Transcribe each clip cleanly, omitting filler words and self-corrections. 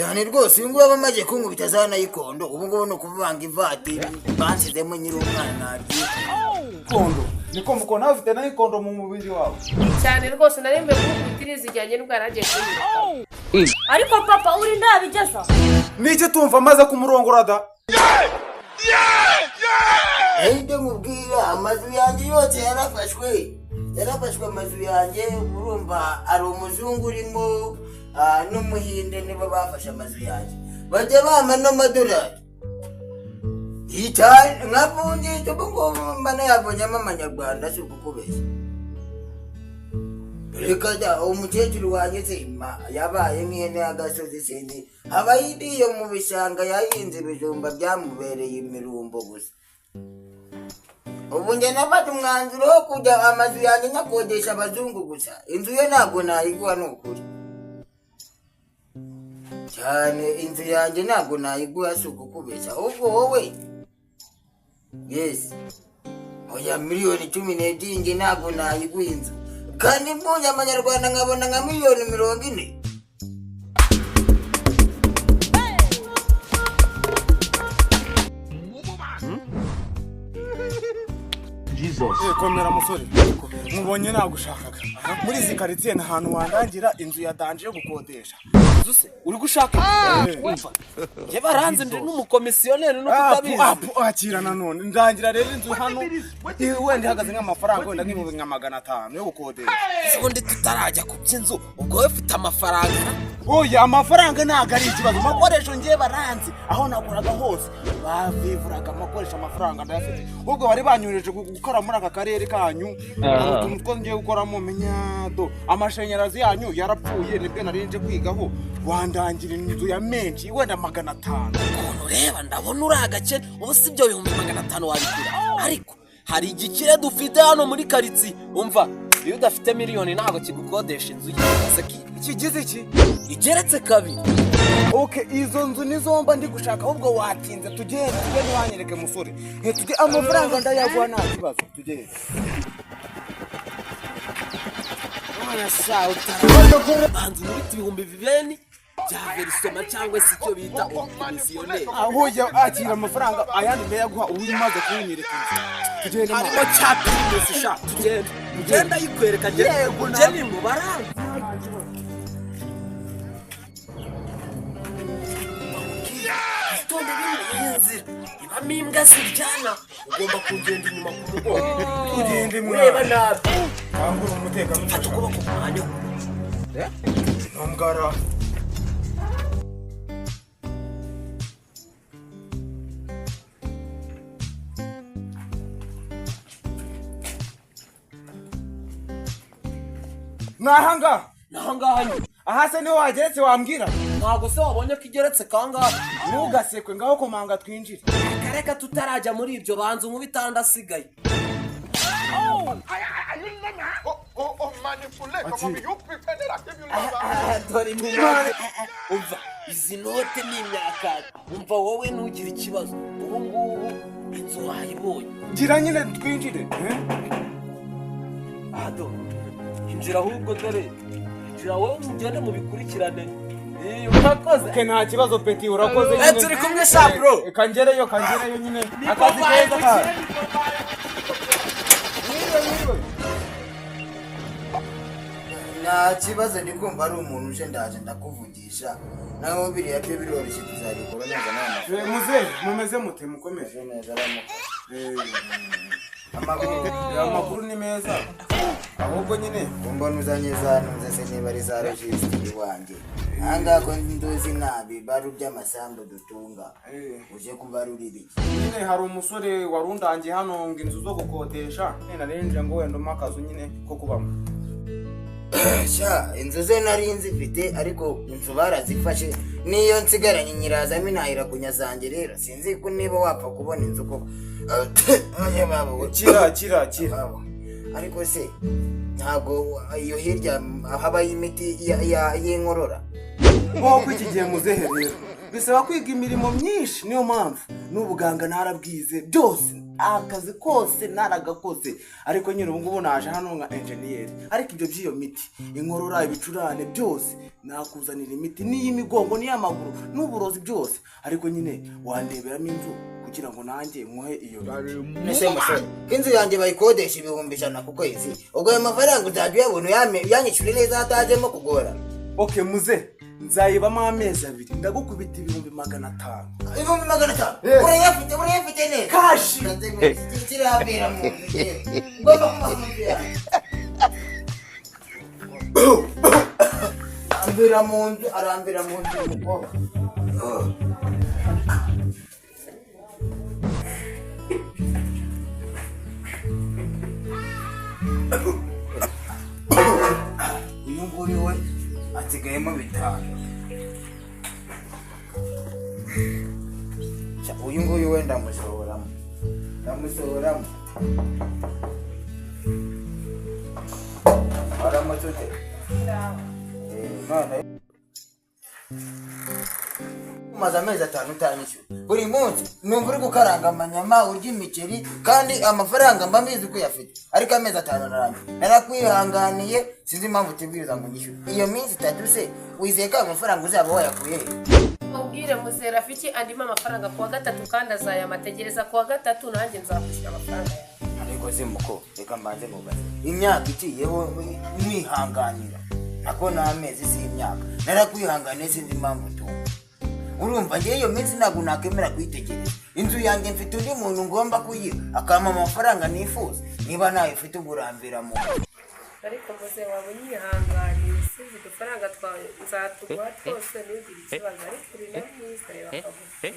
cyane rwose ngo bamaze kunkubita za nayikondo ubu ngubu no kuvanga ivati bansizemo nyiri umwana naryo kondo niko mukona afite nayikondo mu mubiri wawe cyane rwose narembe kukubitira zijyanye n'ubwaraje kuri ariko papa uri ndabigeza nicyo tumva maze kumurongora da ende mubwira amazu yanjye yose yarafashwe amazu yanjye urumva ari umuzungu urimo n'umuhinde nibo bafashe amazu yanjye bajya bama n'amadolari itari nkavunjisha ubu ngubu mba nayavonyemo amanyarwanda si ukukubeshya reka jya umukecuru wanjye sima yabaye nk'ihene y'agasozi sindi aba yidiye mu bishanga yahinze ibijumba byamubereye imirumbo gusa ubu njye nafata umwanzuro wo kujya amazu yanjye nyakodesha abazungu gusa inzu ye ntabwo nayiguha ni ukuri cyane inzu yanjye ntabwo nayiguha si ukukubeshya ahubwo wowe yesi oya miliyoni 12 njye ntabwo nayiguha inzu kandi mbonye amanyarwanda nkabona nka miliyoni 40. komera musore mubonye nagushakaga muri izi karitsiye nta hantu wandangira inzu ya danje yo gukodesha inzu se uri gushaka umva je baranze ndi n'umukomisiyoneri no kutabizi akira nanone ndangira rero inzu hano wenda ihagaze nk'amafaranga wenda nk'ibihumbi nka 500 yo gukodesha ubundi tutarajya ku by'inzu ubwo we ufite amafaranga oya amafaranga ntago ari ikibazo amakoresho ngiye baranze aho nakoraga hose bavivuraga amakoresho amafaranga ndayafite ubwo bari banyureje gukora muri aka karere kanyu utuntu two ngiye gukoramo menyado amashanyarazi yanyu yarapfuye nibwo narinje kwigaho wandangira inzu ya menshi wenda 500 ukuntu reba ndabona uri agakene ubu si byo 500 wabikura ariko hari igikire dufite hano muri karitsiye umva iyo udafite miliyoni ntabwo kigukodesha inzu y'ikibazo kigize iki igeretse kabiri okay izo nzu nizomba ndi gushaka ahubwo watinze tugende wanyereke musore tujye amafaranga ndayaguha nta kibazo tugende oya sha utaraje banzi muri 2000 bya verisoma cyangwa se icyo bita umukomisiyoneri aho ya akira amafaranga ayandi ndayaguha uri maze kunyereka tugende harimo cyapimese sha tugenda yikwereka je ni mu baranzi ibamo imbwa ziryana ugomba kugenda inyuma ku mugongo tugende ureba nabi kangura umutekano fata ukuboko kumwanyo ntongara nahanga aha se niho wageretse wambwira ntabwo se wabonye ko igeretse kangahe ntugasekwe ngaho komanga twinjire reka tutarajya muri ibyo banza umubitanda asigaye umva izi note ni imyaka umva wowe ntugire ikibazo ubu ngubu inzu wayibonye gira nyine twinjire ado injira ahubwo dore injira wowe mugende mubikurikirane urakoze ke nta kibazo peti urakoze nyine turi kumwe sha bro kangereyo nyine akazi keza ka nta kibazo ndi kumva ari umuntu uje ndaje ndakuvugisha naho biriya byo biroroshye tuzabikora neza n'amafaranga muze mumeze mute mukomeje neza aramuka amakuru ni meza ahubwo nyine mbona uzanye za ntuze niba ari za registre wanjye ahangaha ko nduzi nabi baru by'amasambu dutunga uje kubarura ibiki nyine hari umusore warundangiye hano ngo inzu zo gukodesha narenje ngo wenda umakazu nyine ko kubamo sha inzu ze nari nzifite ariko inzu barazifashe niyo nsigaranye nyirazamo inahira kunyazange rero sinzi ko niba wapfa kubona inzu koko kira ariko se ntabwo iyo hirya habaye imiti y'inkorora nko iki gihe muzehe rero bisaba kwiga imirimo myinshi, niyo mpamvu n'ubuganga narabwize byose, akazi kose naragakoze, ariko nyine ubu ngubu naje hano nka engineer. Ariko ibyo by'iyo miti, inkorora, ibicurane byose nakuzanira imiti, n'iy'imigongo n'iy'amaguru n'uburozi byose, ariko nyine wandeberamo inzu kugira ngo nanjye nkuhe iyo miti. Nese musore, inzu yanjye bayikodesha 100 ku kwezi, ubwo ayo mafaranga uzajya uyabona yanyishyure neza hatajemo kugora. Okay muze, nzayibamo amezi 2, ndagukubita 500. 500? Urayafite neza Kashi kirabera mu ngomba kumufira arambira mu nzu umukobwa. Uyu nguyu we asigayemo 5. Uyu nguyu we ndamusohoramo. Aramutote. None umaze amezi 5 utanyishyura. Buri munsi numva uri gukaranga amanyama, urya imiceri, kandi amafaranga mba mbizi uko yafite. Ariko amezi 5 narangiye narakwihanganiye, sinzi impamvu utibwiriza ngo nyishyure. Iyo minsi 3 se wizeye ko amafaranga uzaba wayakuye he? Ubwire Muzera afiki andima amafaranga kuwa 3 kandi azayamategereza kuwa 3 nanjye nzakwishyura amafaranga yawe. Ariko zimuko reka mbanze mubaze, imyaka iciyeho mwihanganira, nako n'amezi si imyaka, narakwihanganiye sinzi impamvu tu. Urumva ngiye iyo minsi ntabwo nakemera kwitegereza. Inzu yanjye mfite undi muntu ngomba kuyiha, akama amafaranga nifuza, niba nayo ufite uburambira mu. Ariko Muzera waba unyihanganiye, sinzi udufaranga twawe nzatugwa twose n'ugira ikibazo, ariko uri na mwiza reba akagufi.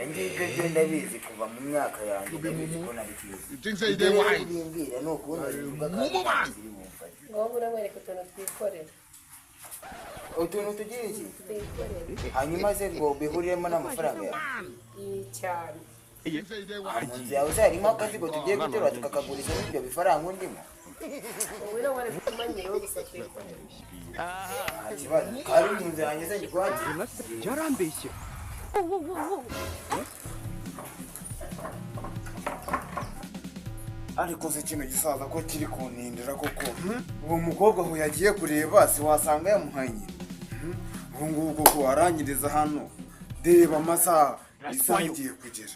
Ngibyo ndabizi kuva mu myaka yanjye, ndabizi ko nabikiza. Ndimbira no kubona bivuga kandi ziri mu mfari. Ngo uramwereka utuntu twikorera. Utuntu tugira iki? Hanyuma se ngo bihuriyemo n'amafaranga yawe? Cyane. Mu nzu yawe se harimo akazigo tugiye guterura tukakagurisha n'ibyo bifaranga undimo? Wowe nawe wari kumanyeho gusa twikorera. Nta kibazo, kari mu nzu yanjye se ngikwakira. yarambeshye. Ariko se kino gisaza ko kiri kunindira koko, uwo mukobwa aho yagiye kureba si wasanga yamuhaye. Ubu ngubu koko waranyiriza hano, reba amasaha isaha igiye kugera,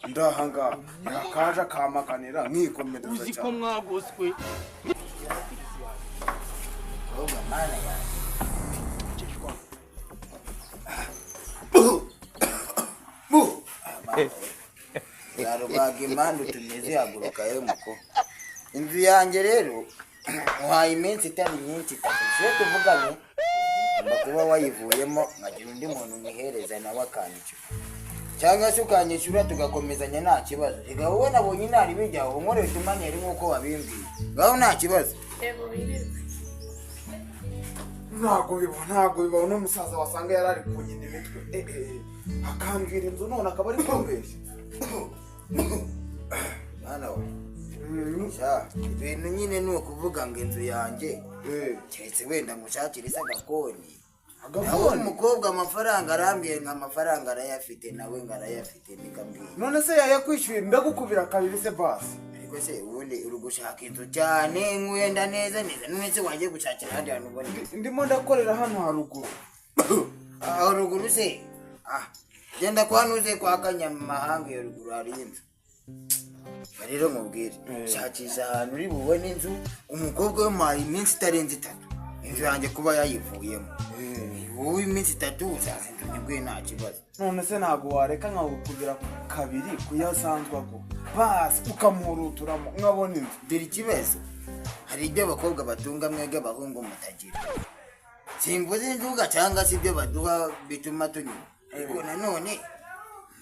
ndahanga yakaje akamakanira mwikomereza cyane. Uzi ko mwagoswe Oga mana ya. Yarubaga impande utumeze yaguruka ye muko. Inzu yanjye rero uhaye iminsi itari myinshi 3, se tuvuganye kuba wayivuyemo nkagira undi muntu nihereza nawe akanyishyura, cyangwa se ukanyishyura tugakomezanya nta kibazo. Ega wowe nabonye inari bijyaho nkoresha imanyeri nk'uko wabimbwiye, ngaho nta kibazo. ntago bibaho n'umusaza wasanga yarari kunyina imitwe akambwira inzu none akaba ari kwambeshya. Mwana we ibintu nyine ni ukuvuga ngo inzu yanjye keretse wenda ngushakire se agakoni. Nawe umukobwa amafaranga arambwiye ngo amafaranga arayafite, nawe ngo arayafite nikambwiye. None se yayakwishyuye ndagukubira 2 se basi. Ariko se ubundi uri gushaka inzu cyane nk'uyenda neza, none se wagiye gushakira ahandi hantu ubona? Ndimo ndakorera hano haruguru. Haruguru se? Genda kwa nuze kwa Kanyamahanga iyo ruguru hari inzu. Rero mubwire, shakisha ahantu uri bubone inzu, umukobwa we mayi iminsi itarenze 3. Inzu yanjye kuba yayivuyemo. Wowe iminsi 3 uzazindunyibwe nta kibazo. None se ntago wareka nkagukubira 2 kuyasanzwa ko basi ukamuruturamo nkabona inzu. Dore ikibazo, hari ibyo abakobwa batunga mwege abahungu mutagira. Simvuze inzuga cyangwa se ibyo baduha bituma tunywa. Ariko nanone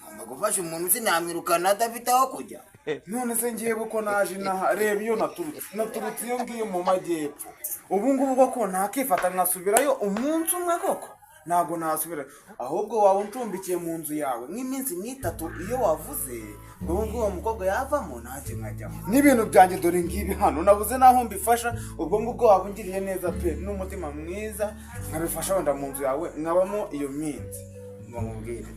ngomba gufasha umuntu sinamwirukana adafite aho kujya. None se ngiye buko naje naha reba iyo naturutse iyo ngiye mu majyepfo. Ubu ngubu koko ntakifata nkasubirayo umunsi umwe koko. ntago nasubira ahubwo waba uncumbikiye mu nzu yawe nk'iminsi nk'itatu iyo wavuze ubwo uwo mukobwa yavamo nanjye nkajyamo n'ibintu byanjye dore ngibi hano nabuze naho mbifasha ubwo ngubwo waba ungiriye neza pe n'umutima mwiza nkabifasha wenda mu nzu yawe nkabamo iyo minsi ngo nkubwire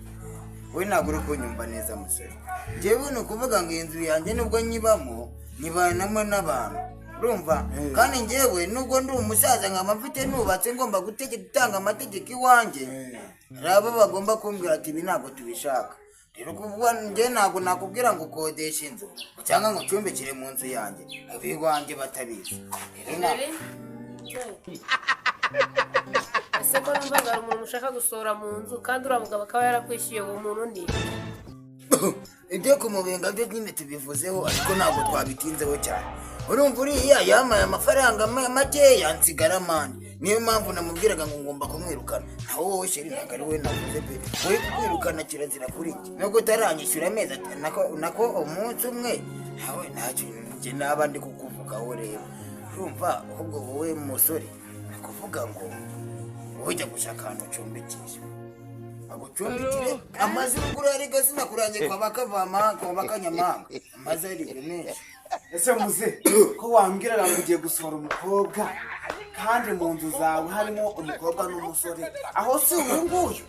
we ntabwo uri kunyumva neza musore njyewe ni ukuvuga ngo iyi nzu yanjye nubwo nyibamo nyibanamo n'abantu urumva kandi njyewe nubwo ndi umusaza nkaba mfite nubatse ngomba gutanga amategeko iwanjye hari abo bagomba kumbwira ati ibi ntabwo tubishaka rero kuvuga njye ntabwo nakubwira ngo ukodeshe inzu cyangwa ngo ucumbikire mu nzu yanjye abiwanjye batabizi rero ntabwo ese ko numva ngo hari umuntu ushaka gusohora mu nzu kandi uriya mugabo akaba yarakwishyuye uwo muntu ni ibyo kumubenga byo nyine tubivuzeho ariko ntabwo twabitinzeho cyane urumva uriya yamaye amafaranga makeya nsigara mande niyo mpamvu namubwiraga ngo ngomba kumwirukana naho wowe sheri ntabwo ari we navuze pe wowe kukwirukana kirazira kuri njye nubwo utaranyishyura amezi nako umunsi umwe nawe ntacyo njye naba ndi kukuvugaho rero urumva ahubwo wowe musore ni kuvuga ngo wowe ujya gushaka ahantu ucumbikisha agucumbikire amazi ugura ariko sinakurangiye kwa bakanyamanga amazi ari menshi ese muze ko wambwiraga ngo ugiye gusohora umukobwa kandi mu nzu zawe harimo umukobwa n'umusore aho si uyu nguyu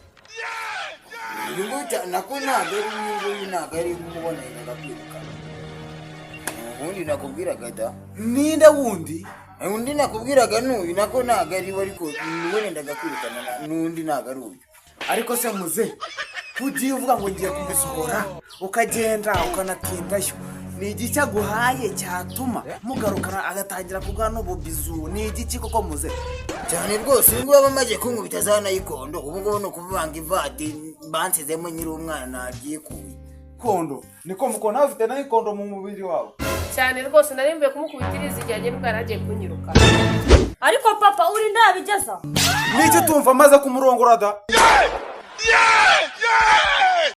nako ntabwo ari uyu nguyu ntabwo ari umuboneye nagakwirukana ubundi nakubwiraga da ninde wundi undi nakubwiraga n'uyu nako ntabwo ari we ariko niwe nendaga kwirukana n'undi ntabwo ari uyu ariko se muze ugiye uvuga ngo ngiye kumusohora ukagenda ukanatindayo ni igiki aguhaye cyatuma mugarukana agatangira kuguha n'ububizu ni igiki koko muze cyane rwose ubu ngubu abamaze kunkubita za nayikondo ubu ngubu ni ukuvanga ivati bansizemo nyiri umwana nabyikuye kondo niko muko nawe ufite nayikondo mu mubiri wawe cyane rwose narimbuye kumukubitiriza igihe agenda ubwo yaragiye kunyiruka ariko papa uri ndabigezaho n'icyo tumva maze kumurongora da